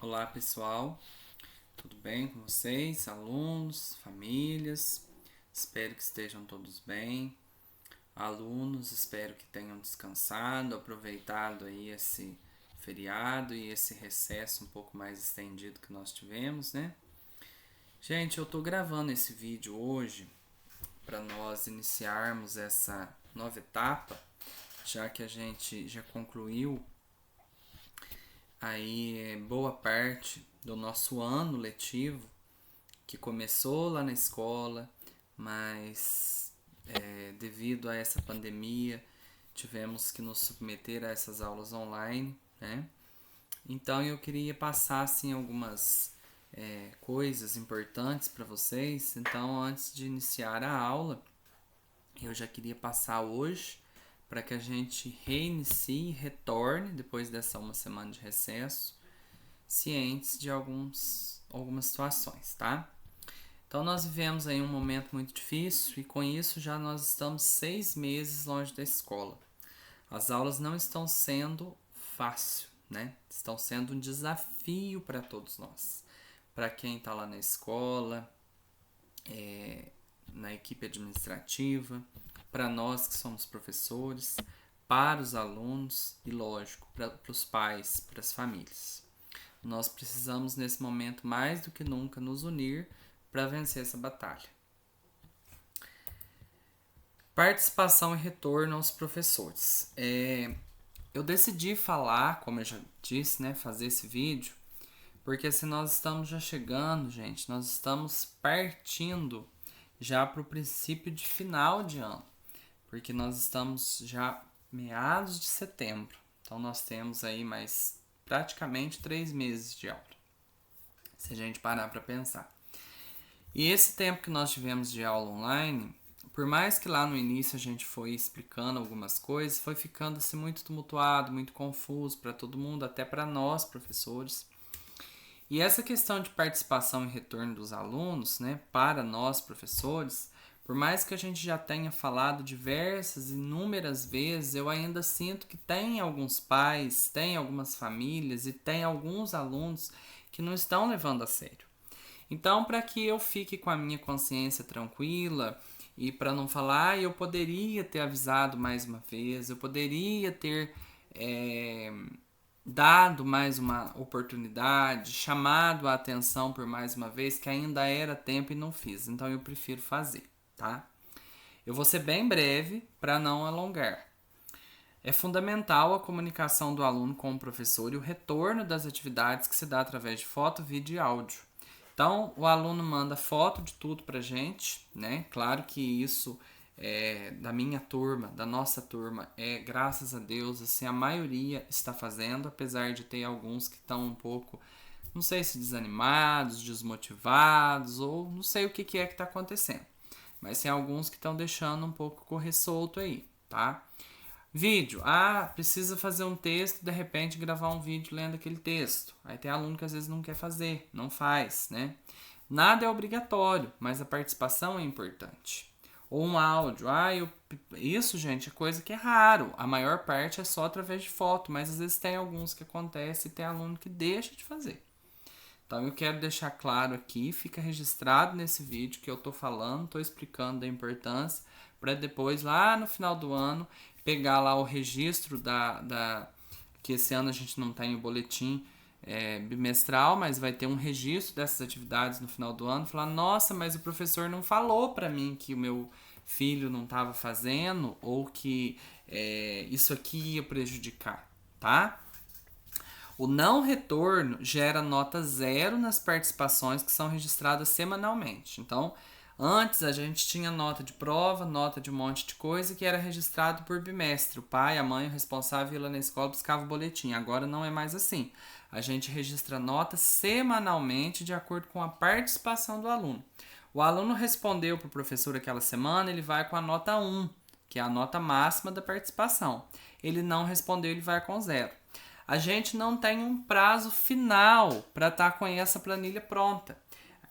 Olá pessoal, tudo bem com vocês, alunos, famílias? Espero que estejam todos bem. Alunos, espero que tenham descansado, aproveitado aí esse feriado e esse recesso um pouco mais estendido que nós tivemos, né? Gente, eu tô gravando esse vídeo hoje para nós iniciarmos essa nova etapa, já que a gente já concluiu aí boa parte do nosso ano letivo que começou lá na escola, mas devido a essa pandemia tivemos que nos submeter a essas aulas online, né? Então eu queria passar assim algumas coisas importantes para vocês. Então antes de iniciar a aula, eu já queria passar hoje para que a gente reinicie, retorne depois dessa uma semana de recesso, cientes de algumas situações, tá? Então nós vivemos aí um momento muito difícil e com isso já nós estamos 6 meses longe da escola. As aulas não estão sendo fácil, né? Estão sendo um desafio para todos nós. Para quem está lá na escola, na equipe administrativa, para nós que somos professores, para os alunos e, lógico, para os pais, para as famílias. Nós precisamos, nesse momento, mais do que nunca, nos unir para vencer essa batalha. Participação e retorno aos professores. Eu decidi falar, como eu já disse, né, fazer esse vídeo, porque se nós estamos já chegando, gente, nós estamos partindo já para o princípio de final de ano, porque nós estamos já meados de setembro, então nós temos aí mais praticamente 3 meses de aula, se a gente parar para pensar. E esse tempo que nós tivemos de aula online, por mais que lá no início a gente foi explicando algumas coisas, foi ficando assim muito tumultuado, muito confuso para todo mundo, até para nós professores. E essa questão de participação e retorno dos alunos, né, para nós professores, por mais que a gente já tenha falado diversas, inúmeras vezes, eu ainda sinto que tem alguns pais, tem algumas famílias e tem alguns alunos que não estão levando a sério. Então, para que eu fique com a minha consciência tranquila e para não falar, eu poderia ter avisado mais uma vez, eu poderia ter dado mais uma oportunidade, chamado a atenção por mais uma vez, que ainda era tempo e não fiz. Então, eu prefiro fazer, tá? Eu vou ser bem breve para não alongar. É fundamental a comunicação do aluno com o professor e o retorno das atividades que se dá através de foto, vídeo e áudio. Então, o aluno manda foto de tudo pra gente, né? Claro que isso da minha turma, da nossa turma, graças a Deus, assim, a maioria está fazendo, apesar de ter alguns que estão um pouco, não sei se desanimados, desmotivados, ou não sei o que é que está acontecendo. Mas tem alguns que estão deixando um pouco correr solto aí, tá? Vídeo. Ah, precisa fazer um texto, de repente gravar um vídeo lendo aquele texto. Aí tem aluno que às vezes não quer fazer, não faz, né? Nada é obrigatório, mas a participação é importante. Ou um áudio. Isso, gente, é coisa que é raro. A maior parte é só através de foto, mas às vezes tem alguns que acontece e tem aluno que deixa de fazer. Então eu quero deixar claro aqui, fica registrado nesse vídeo que eu tô falando, tô explicando da importância, para depois lá no final do ano pegar lá o registro que esse ano a gente não tem o boletim bimestral, mas vai ter um registro dessas atividades no final do ano, falar, nossa, mas o professor não falou para mim que o meu filho não estava fazendo ou que isso aqui ia prejudicar, tá? O não retorno gera nota zero nas participações que são registradas semanalmente. Então, antes a gente tinha nota de prova, nota de um monte de coisa que era registrado por bimestre. O pai, a mãe, o responsável ia lá na escola buscava o boletim. Agora não é mais assim. A gente registra nota semanalmente de acordo com a participação do aluno. O aluno respondeu para o professor aquela semana, ele vai com a nota 1, que é a nota máxima da participação. Ele não respondeu, ele vai com 0. A gente não tem um prazo final para estar com essa planilha pronta.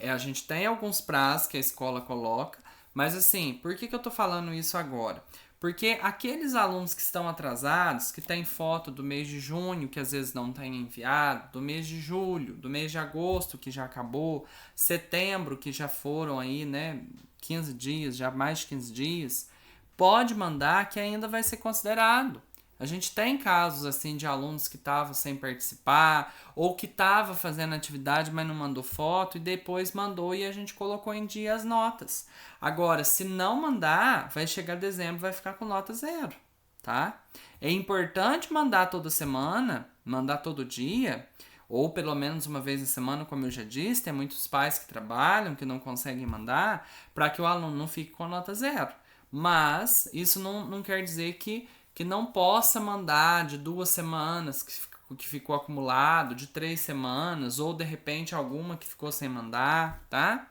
A gente tem alguns prazos que a escola coloca, mas assim, por que eu estou falando isso agora? Porque aqueles alunos que estão atrasados, que têm foto do mês de junho, que às vezes não tem enviado, do mês de julho, do mês de agosto, que já acabou, setembro, que já foram aí, né, 15 dias, já mais de 15 dias, pode mandar que ainda vai ser considerado. A gente tem casos assim de alunos que estavam sem participar ou que estava fazendo atividade, mas não mandou foto e depois mandou e a gente colocou em dia as notas. Agora, se não mandar, vai chegar dezembro, vai ficar com nota 0, tá? É importante mandar toda semana, mandar todo dia, ou pelo menos uma vez na semana, como eu já disse, tem muitos pais que trabalham, que não conseguem mandar, para que o aluno não fique com nota 0. Mas isso não quer dizer que não possa mandar de 2 semanas que ficou acumulado, de 3 semanas, ou de repente alguma que ficou sem mandar, tá?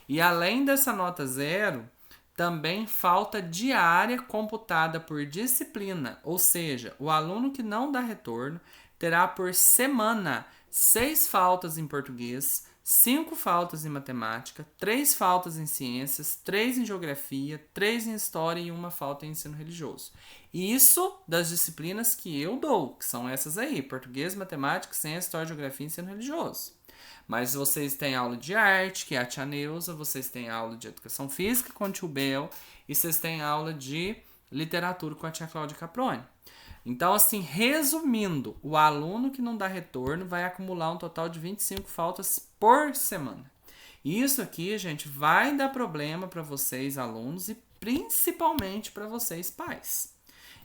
E além dessa nota 0, também falta diária computada por disciplina, ou seja, o aluno que não dá retorno terá por semana 6 faltas em português, 5 faltas em matemática, 3 faltas em ciências, 3 em geografia, 3 em história e 1 falta em ensino religioso. Isso das disciplinas que eu dou, que são essas aí: português, matemática, ciência, história, geografia e ensino religioso. Mas vocês têm aula de arte, que é a tia Neuza, vocês têm aula de educação física com o tio Bel, e vocês têm aula de literatura com a tia Cláudia Caproni. Então, assim, resumindo, o aluno que não dá retorno vai acumular um total de 25 faltas por semana. Isso aqui, gente, vai dar problema para vocês, alunos, e principalmente para vocês, pais.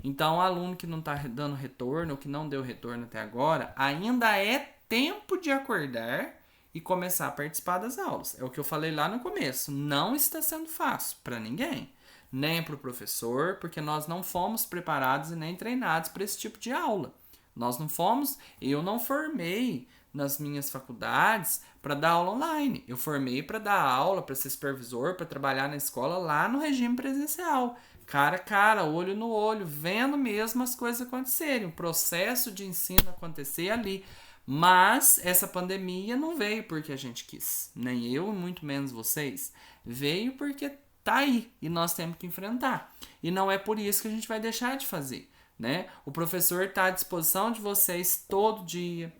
Então, o aluno que não está dando retorno, ou que não deu retorno até agora, ainda é tempo de acordar e começar a participar das aulas. É o que eu falei lá no começo. Não está sendo fácil para ninguém, nem para o professor, porque nós não fomos preparados e nem treinados para esse tipo de aula. Nós não fomos, eu não formei nas minhas faculdades para dar aula online. Eu formei para dar aula, para ser supervisor, para trabalhar na escola lá no regime presencial. Cara a cara, olho no olho, vendo mesmo as coisas acontecerem, o processo de ensino acontecer ali. Mas essa pandemia não veio porque a gente quis, nem eu e muito menos vocês. Veio porque tá aí e nós temos que enfrentar. E não é por isso que a gente vai deixar de fazer, né? O professor está à disposição de vocês todo dia.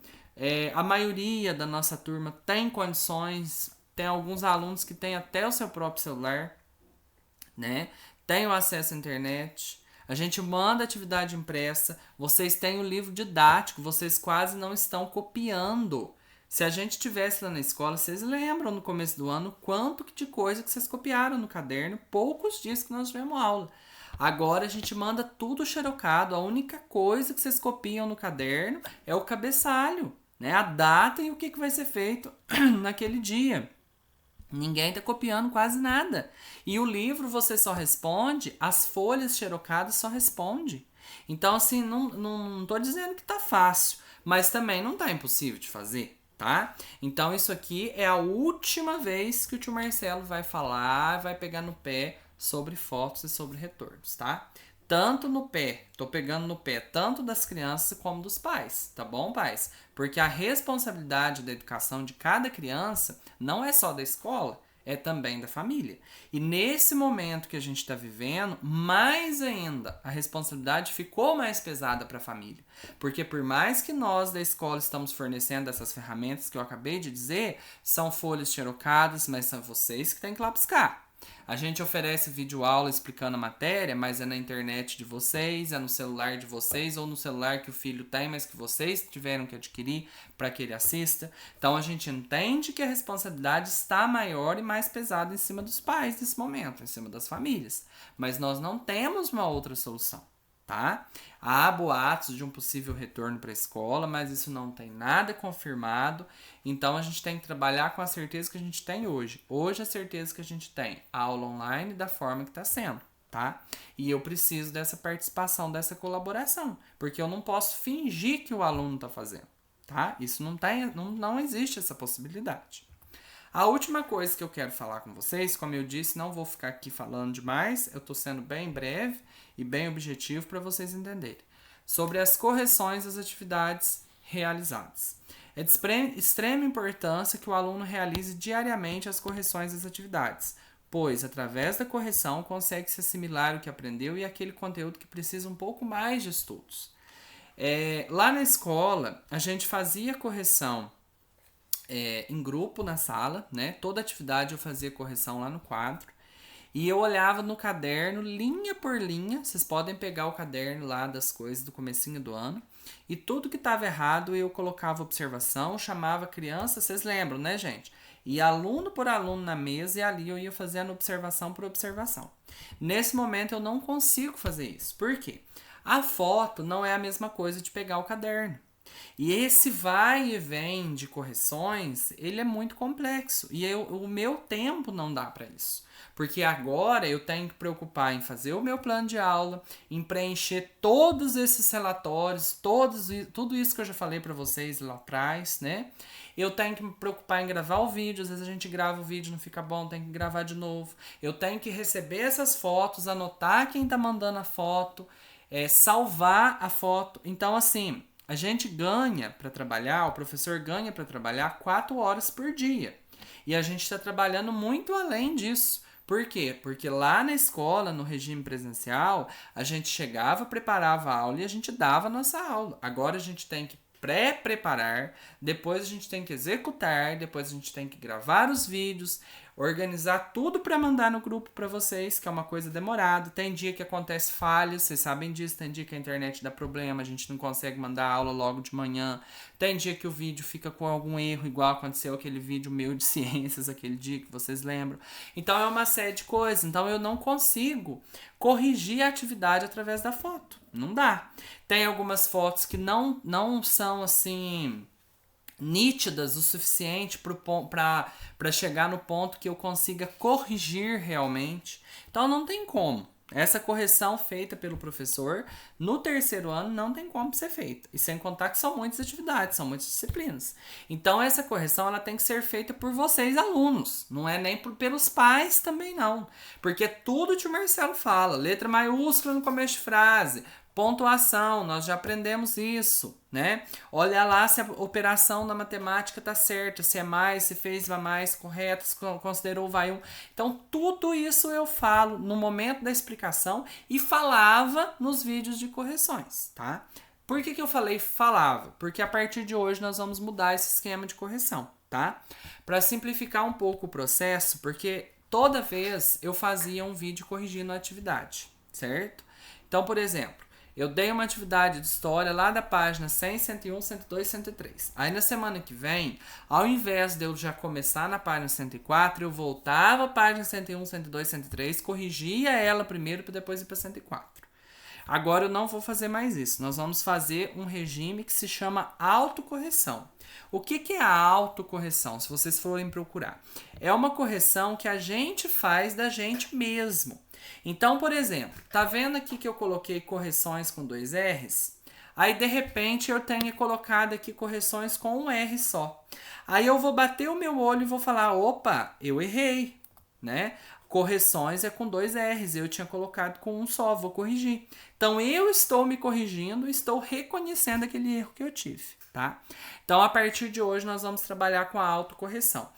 A maioria da nossa turma tem condições, tem alguns alunos que têm até o seu próprio celular, né? Tem o acesso à internet. A gente manda atividade impressa, vocês têm o livro didático, vocês quase não estão copiando. Se a gente tivesse lá na escola, vocês lembram no começo do ano quanto de coisa que vocês copiaram no caderno, poucos dias que nós tivemos aula. Agora a gente manda tudo xerocado, a única coisa que vocês copiam no caderno é o cabeçalho, né? A data e o que vai ser feito naquele dia. Ninguém está copiando quase nada. E o livro você só responde, as folhas xerocadas só responde. Então, assim, não tô dizendo que tá fácil, mas também não tá impossível de fazer, tá? Então, isso aqui é a última vez que o tio Marcelo vai falar, vai pegar no pé sobre fotos e sobre retornos, tá? Tanto no pé, tô pegando no pé tanto das crianças como dos pais, tá bom, pais? Porque a responsabilidade da educação de cada criança não é só da escola, é também da família. E nesse momento que a gente está vivendo, mais ainda, a responsabilidade ficou mais pesada para a família. Porque por mais que nós da escola estamos fornecendo essas ferramentas que eu acabei de dizer, são folhas xerocadas, mas são vocês que têm que lá buscar. A gente oferece videoaula explicando a matéria, mas é na internet de vocês, é no celular de vocês ou no celular que o filho tem, mas que vocês tiveram que adquirir para que ele assista. Então a gente entende que a responsabilidade está maior e mais pesada em cima dos pais nesse momento, em cima das famílias. Mas nós não temos uma outra solução, tá? Há boatos de um possível retorno para a escola, mas isso não tem nada confirmado. Então a gente tem que trabalhar com a certeza que a gente tem hoje. Hoje a certeza que a gente tem a aula online da forma que está sendo, tá? E eu preciso dessa participação, dessa colaboração, porque eu não posso fingir que o aluno está fazendo, tá? Isso não existe essa possibilidade. A última coisa que eu quero falar com vocês, como eu disse, não vou ficar aqui falando demais, eu estou sendo bem breve e bem objetivo para vocês entenderem. Sobre as correções das atividades realizadas. É de extrema importância que o aluno realize diariamente as correções das atividades. pois através da correção consegue se assimilar o que aprendeu e aquele conteúdo que precisa um pouco mais de estudos. Lá na escola, a gente fazia correção em grupo na sala, né? Toda atividade eu fazia correção lá no quadro. E eu olhava no caderno, linha por linha. Vocês podem pegar o caderno lá das coisas do comecinho do ano. E tudo que estava errado eu colocava observação, chamava a criança, vocês lembram, né, gente? E aluno por aluno na mesa e ali eu ia fazendo observação por observação. Nesse momento eu não consigo fazer isso. Por quê? A foto não é a mesma coisa de pegar o caderno. E esse vai e vem de correções, ele é muito complexo. E o meu tempo não dá para isso. Porque agora eu tenho que preocupar em fazer o meu plano de aula, em preencher todos esses relatórios, tudo isso que eu já falei para vocês lá atrás, né? Eu tenho que me preocupar em gravar o vídeo, às vezes a gente grava o vídeo, não fica bom, tem que gravar de novo. Eu tenho que receber essas fotos, anotar quem tá mandando a foto, salvar a foto. Então, assim, a gente ganha para trabalhar, o professor ganha para trabalhar 4 horas por dia. E a gente está trabalhando muito além disso. Por quê? Porque lá na escola, no regime presencial, a gente chegava, preparava a aula e a gente dava a nossa aula. Agora a gente tem que pré-preparar, depois a gente tem que executar, depois a gente tem que gravar os vídeos, organizar tudo para mandar no grupo para vocês, que é uma coisa demorada. Tem dia que acontece falhas, vocês sabem disso, tem dia que a internet dá problema, a gente não consegue mandar a aula logo de manhã. Tem dia que o vídeo fica com algum erro, igual aconteceu aquele vídeo meu de ciências, aquele dia que vocês lembram. Então é uma série de coisas, então eu não consigo corrigir a atividade através da foto. Não dá. Tem algumas fotos que não são assim nítidas o suficiente para chegar no ponto que eu consiga corrigir realmente. Então não tem como. Essa correção feita pelo professor no terceiro ano não tem como ser feita. E sem contar que são muitas atividades, são muitas disciplinas. Então essa correção ela tem que ser feita por vocês alunos. Não é nem pelos pais também não. Porque tudo que o Marcelo fala, letra maiúscula no começo de frase, pontuação, nós já aprendemos isso, né? Olha lá se a operação da matemática tá certa, se é mais, se fez vai mais, correto, se considerou vai um. Então, tudo isso eu falo no momento da explicação e falava nos vídeos de correções, tá? Por que eu falei falava? Porque a partir de hoje nós vamos mudar esse esquema de correção, tá? Para simplificar um pouco o processo, porque toda vez eu fazia um vídeo corrigindo a atividade, certo? Então, por exemplo, eu dei uma atividade de história lá da página 100, 101, 102, 103. Aí na semana que vem, ao invés de eu já começar na página 104, eu voltava a página 101, 102, 103, corrigia ela primeiro para depois ir para 104. Agora eu não vou fazer mais isso. Nós vamos fazer um regime que se chama autocorreção. O que é a autocorreção, se vocês forem procurar? É uma correção que a gente faz da gente mesmo. Então, por exemplo, tá vendo aqui que eu coloquei correções com 2 R's? Aí, de repente, eu tenho colocado aqui correções com um R só. Aí eu vou bater o meu olho e vou falar, opa, eu errei, né? Correções é com 2 R's, eu tinha colocado com um só, vou corrigir. Então, eu estou me corrigindo, estou reconhecendo aquele erro que eu tive, tá? Então, a partir de hoje, nós vamos trabalhar com a autocorreção.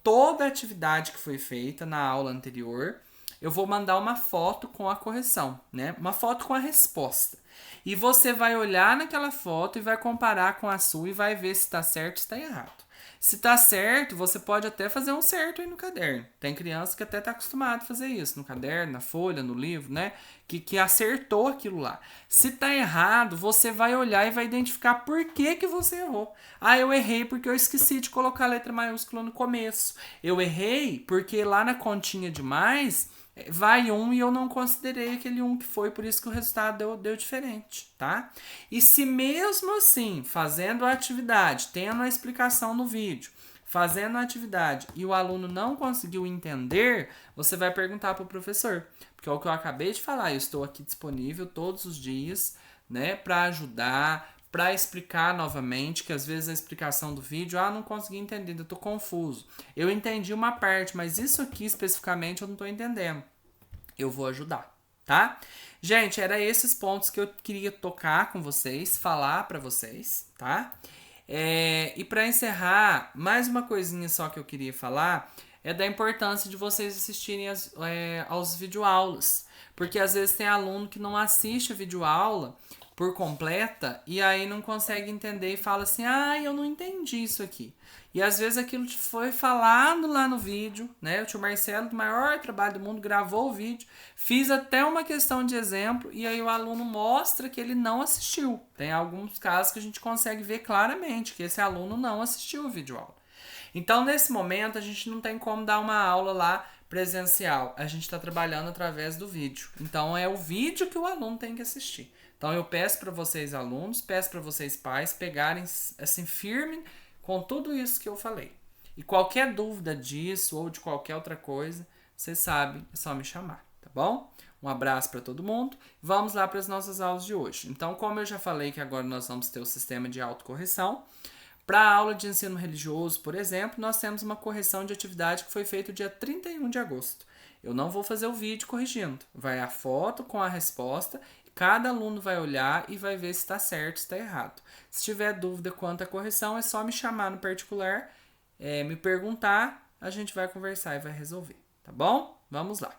Toda a atividade que foi feita na aula anterior, eu vou mandar uma foto com a correção, né? Uma foto com a resposta. E você vai olhar naquela foto e vai comparar com a sua e vai ver se está certo ou se está errado. Se está certo, você pode até fazer um certo aí no caderno. Tem criança que até está acostumado a fazer isso no caderno, na folha, no livro, né? Que acertou aquilo lá. Se está errado, você vai olhar e vai identificar por que você errou. Ah, eu errei porque eu esqueci de colocar a letra maiúscula no começo. Eu errei porque lá na continha de mais vai um e eu não considerei aquele um que foi, por isso que o resultado deu diferente, tá? E se mesmo assim, fazendo a atividade, tendo a explicação no vídeo, fazendo a atividade e o aluno não conseguiu entender, você vai perguntar para o professor. Porque é o que eu acabei de falar, eu estou aqui disponível todos os dias, né, para ajudar, para explicar novamente, que às vezes a explicação do vídeo, não consegui entender, eu tô confuso. Eu entendi uma parte, mas isso aqui especificamente eu não tô entendendo. Eu vou ajudar, tá? Gente, era esses pontos que eu queria tocar com vocês, falar para vocês, tá? E para encerrar, mais uma coisinha só que eu queria falar, é da importância de vocês assistirem aos videoaulas. Porque às vezes tem aluno que não assiste a videoaula por completa e aí não consegue entender e fala assim, eu não entendi isso aqui. E às vezes aquilo foi falado lá no vídeo, né? O tio Marcelo, do maior trabalho do mundo, gravou o vídeo, fiz até uma questão de exemplo e aí o aluno mostra que ele não assistiu. Tem alguns casos que a gente consegue ver claramente que esse aluno não assistiu o vídeo aula. Então, nesse momento, a gente não tem como dar uma aula lá presencial. A gente está trabalhando através do vídeo. Então, é o vídeo que o aluno tem que assistir. Então, eu peço para vocês, alunos, peço para vocês, pais, pegarem assim firme com tudo isso que eu falei. E qualquer dúvida disso ou de qualquer outra coisa, vocês sabem, é só me chamar, tá bom? Um abraço para todo mundo. Vamos lá para as nossas aulas de hoje. Então, como eu já falei que agora nós vamos ter o sistema de autocorreção, para a aula de ensino religioso, por exemplo, nós temos uma correção de atividade que foi feita dia 31 de agosto. Eu não vou fazer o vídeo corrigindo. Vai a foto com a resposta, cada aluno vai olhar e vai ver se está certo, se está errado. Se tiver dúvida quanto à correção, é só me chamar no particular, me perguntar, a gente vai conversar e vai resolver, tá bom? Vamos lá.